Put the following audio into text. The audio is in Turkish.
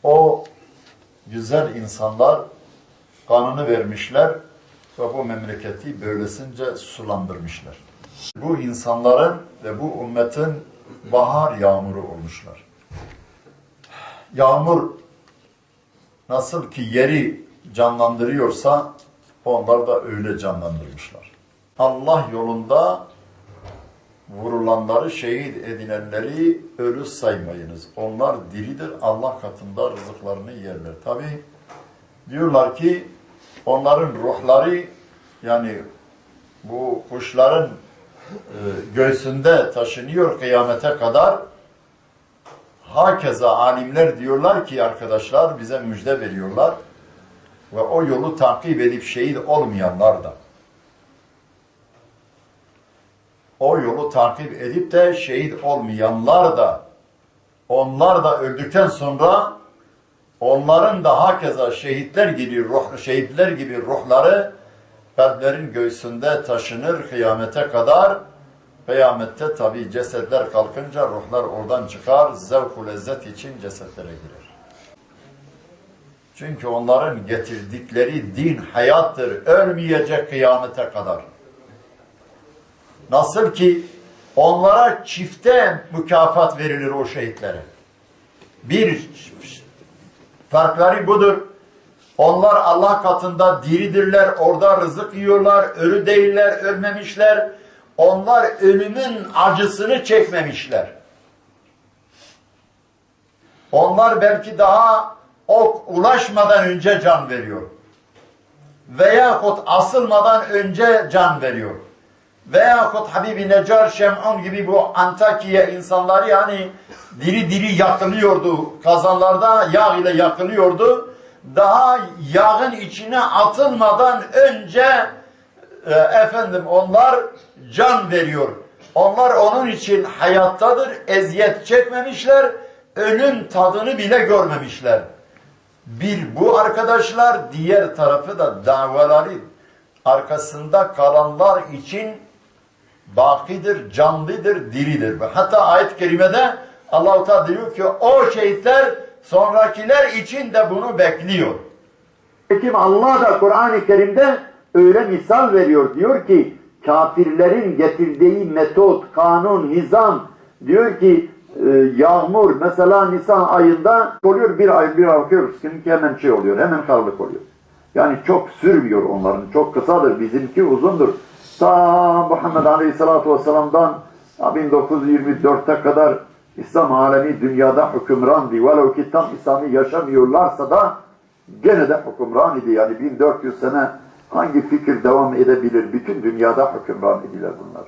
O güzel insanlar kanını vermişler ve bu memleketi böylesince sulandırmışlar. Bu insanların ve bu ümmetin bahar yağmuru olmuşlar. Yağmur nasıl ki yeri canlandırıyorsa onlar da öyle canlandırmışlar. Allah yolunda vurulanları, şehit edilenleri ölü saymayınız. Onlar diridir, Allah katında rızıklarını yerler. Tabi diyorlar ki onların ruhları, yani bu kuşların göğsünde taşınıyor kıyamete kadar. Hakeza alimler diyorlar ki arkadaşlar, bize müjde veriyorlar ve o yolu takip edip şehit olmayanlar da, o yolu takip edip de şehit olmayanlar da, onlar da öldükten sonra onların da hakeza şehitler gibi ruhları kalplerin göğsünde taşınır kıyamete kadar. Kıyamette tabi cesetler kalkınca ruhlar oradan çıkar, zevk-u lezzet için cesetlere girer. Çünkü onların getirdikleri din hayattır, ölmeyecek kıyamete kadar. Nasıl ki onlara çifte mükafat verilir o şehitlere. Bir farkları budur. Onlar Allah katında diridirler, orada rızık yiyorlar, ölü değiller, ölmemişler. Onlar ölümün acısını çekmemişler. Onlar belki daha ok ulaşmadan önce can veriyor. Veyahut asılmadan önce can veriyor. Veyahut Habibi Necar Şem'un gibi bu Antakya insanları, yani diri diri yakılıyordu. Kazanlarda yağ ile yakılıyordu. Daha yağın içine atılmadan önce onlar can veriyor. Onlar onun için hayattadır, eziyet çekmemişler, ölüm tadını bile görmemişler. Bir bu arkadaşlar, diğer tarafı da davaları arkasında kalanlar için bakidir, canlıdır, diridir. Hatta ayet-i kerimede Allah-u Teala diyor ki o şehitler sonrakiler için de bunu bekliyor. Peki Allah da Kur'an-ı Kerim'de öyle misal veriyor. Diyor ki kafirlerin getirdiği metot, kanun, nizam, diyor ki yağmur mesela Nisan ayında oluyor, bir ay bakıyoruz ki hemen oluyor, hemen karlık oluyor. Yani çok sürmüyor onların, çok kısadır, bizimki uzundur. Ta Muhammed Aleyhisselatü Vesselam'dan 1924'te kadar İslam alemi dünyada hükümrandı. Velev ki tam İslam'ı yaşamıyorlarsa da gene de hükümran idi. Yani 1400 sene hangi fikir devam edebilir? Bütün dünyada hükümran idiler bunlar.